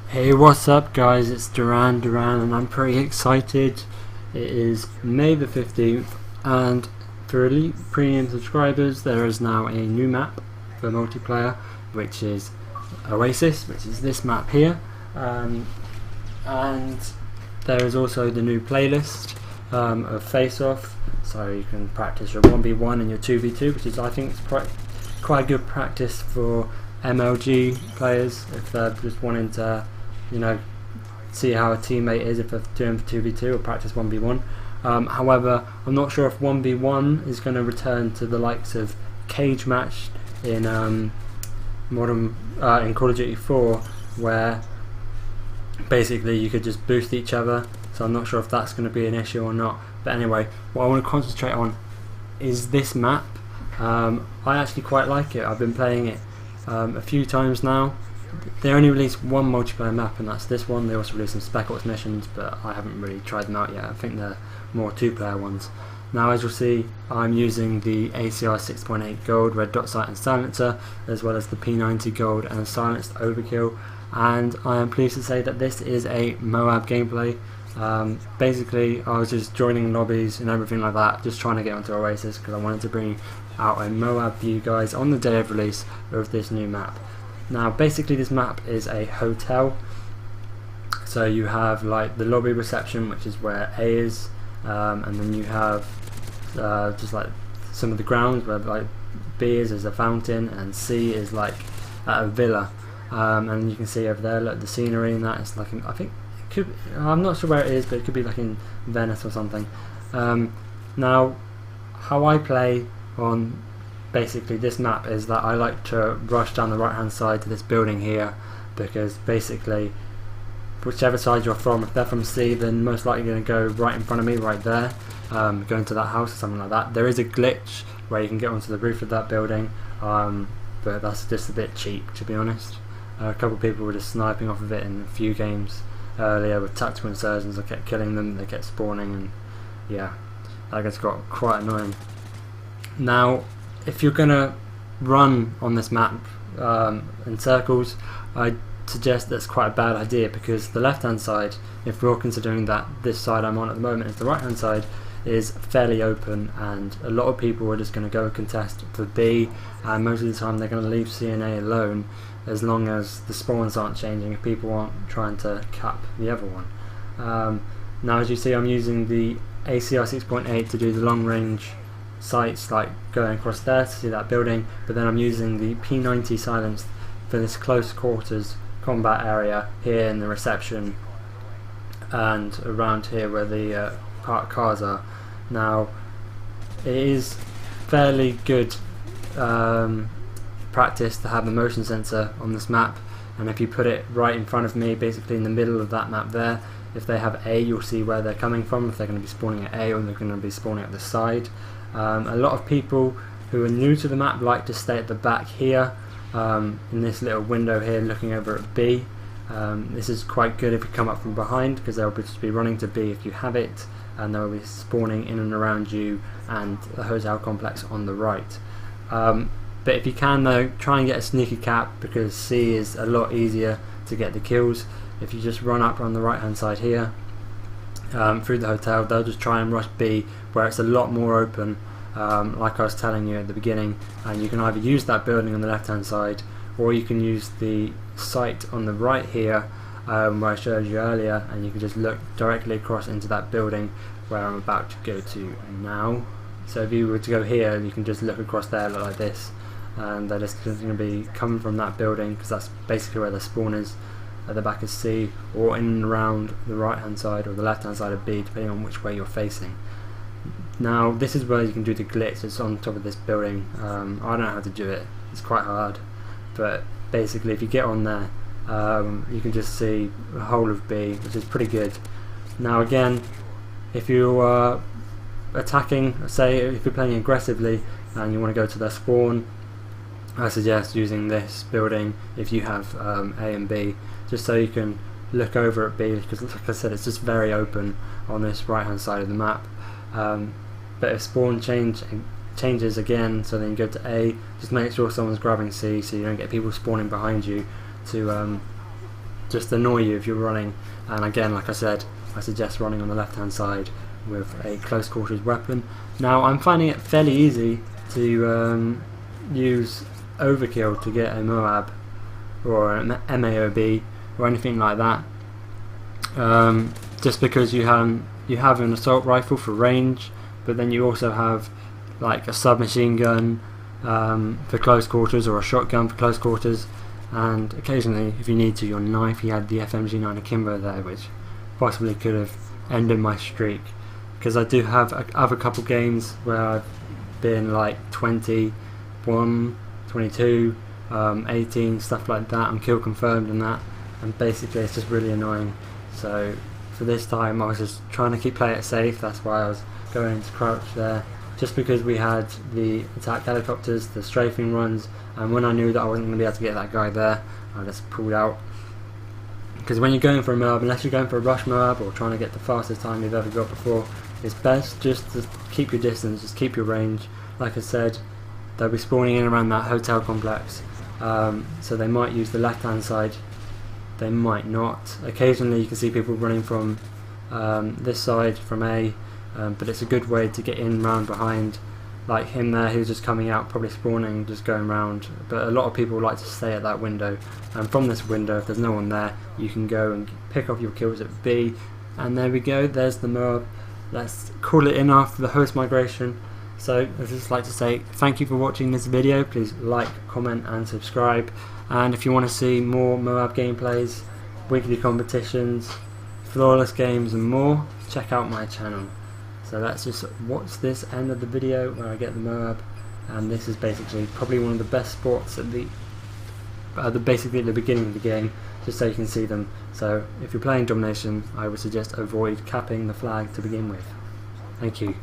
Hey, what's up guys, it's DuranDoran and I'm pretty excited. It is May the 15th and for elite premium subscribers there is now a new map for multiplayer, which is Oasis, which is this map here, and there is also the new playlist of Face Off, so you can practice your 1v1 and your 2v2, which is, I think, quite good practice for MLG players if they're just wanting to, see how a teammate is if they're doing 2v2 or practice 1v1. However, I'm not sure if 1v1 is going to return to the likes of cage match in in Call of Duty 4, where basically you could just boost each other. So I'm not sure if that's going to be an issue or not. But anyway, what I want to concentrate on is this map. I actually quite like it. I've been playing it a few times now. They only released one multiplayer map, and that's this one. They also released some Spec Ops missions, but I haven't really tried them out yet. I think they're more two-player ones. Now, as you'll see, I'm using the ACR 6.8 gold red dot sight and silencer, as well as the P90 gold and silenced Overkill, and I am pleased to say that this is a MOAB gameplay. Basically, I was just joining lobbies and everything like that, just trying to get onto Oasis because I wanted to bring out a MOAB for you guys on the day of release of this new map. Now, basically, this map is a hotel. So you have like the lobby reception, which is where A is, and then you have just like some of the grounds where like B is a fountain, and C is like at a villa. And you can see over there, look, the scenery and that is like I think it could. I'm not sure where it is, but it could be like in Venice or something. Now, how I play on basically this map is that I like to rush down the right hand side to this building here, because basically whichever side you're from, if they're from C, then most likely going to go right in front of me right there, go into that house or something like that. There is a glitch where you can get onto the roof of that building, but that's just a bit cheap, to be honest. A couple of people were just sniping off of it in a few games earlier with tactical insertions. I kept killing them, they kept spawning, and yeah, that just got quite annoying. Now, if you're gonna run on this map in circles, I suggest that's quite a bad idea, because the left hand side, if we're considering that this side I'm on at the moment is the right hand side, is fairly open, and a lot of people are just going to go contest for B, and most of the time they're going to leave CNA alone as long as the spawns aren't changing, if people aren't trying to cap the other one. Now, as you see, I'm using the ACR 6.8 to do the long range sights, like going across there to see that building, but then I'm using the P90 silenced for this close quarters combat area here in the reception and around here where the parked cars are. Now, it is fairly good practice to have the motion sensor on this map, and if you put it right in front of me, basically in the middle of that map there, if they have A, you'll see where they're coming from, if they're going to be spawning at A or they're going to be spawning at the side. A lot of people who are new to the map like to stay at the back here, in this little window here looking over at B. This is quite good if you come up from behind, because they'll just be running to B if you have it, and they'll be spawning in and around you and the hotel complex on the right. But if you can though, try and get a sneaky cap, because C is a lot easier to get the kills. If you just run up on the right hand side here through the hotel, they'll just try and rush B, where it's a lot more open, like I was telling you at the beginning, and you can either use that building on the left hand side, or you can use the site on the right here, where I showed you earlier, and you can just look directly across into that building where I'm about to go to now. So if you were to go here, you can just look across there, look like this, and they're just going to be coming from that building, because that's basically where the spawn is, at the back of C, or in and around the right hand side or the left hand side of B, depending on which way you're facing. Now, this is where you can do the glitch. It's on top of this building. I don't know how to do it, it's quite hard, but basically if you get on there, you can just see the whole of B, which is pretty good. Now again, if you are attacking, say if you're playing aggressively and you want to go to their spawn, I suggest using this building if you have A and B, just so you can look over at B, because like I said, it's just very open on this right hand side of the map. But if spawn changes again, so then you go to A, just make sure someone's grabbing C so you don't get people spawning behind you to just annoy you if you're running. And again, like I said, I suggest running on the left hand side with a close quarters weapon. Now I'm finding it fairly easy to use Overkill to get a MOAB or an MAOB or anything like that, just because you have an assault rifle for range, but then you also have like a submachine gun for close quarters, or a shotgun for close quarters, and occasionally if you need to, your knife. He had the FMG9 Akimbo there, which possibly could have ended my streak, because I do have other couple games where I've been like 21, 22, 18, stuff like that. I'm kill confirmed and that, and basically it's just really annoying. So for this time I was just trying to play it safe. That's why I was going to crouch there, just because we had the attack helicopters, the strafing runs, and when I knew that I wasn't going to be able to get that guy there, I just pulled out. Because when you're going for a MOAB, unless you're going for a rush MOAB or trying to get the fastest time you've ever got before, it's best just to keep your distance, just keep your range. Like I said, they'll be spawning in around that hotel complex, so they might use the left hand side, they might not. Occasionally you can see people running from this side, from A, but it's a good way to get in round behind, like him there who's just coming out, probably spawning, just going round. But a lot of people like to stay at that window, and from this window, if there's no one there, you can go and pick off your kills at B. And there we go, there's the MOAB. Let's call it in after the host migration. So I'd just like to say thank you for watching this video. Please like, comment and subscribe, and if you want to see more MOAB gameplays, weekly competitions, flawless games and more, check out my channel. So let's just watch this end of the video where I get the MOAB, and this is basically probably one of the best spots at the basically at the beginning of the game, just so you can see them. So if you're playing domination, I would suggest avoid capping the flag to begin with. Thank you.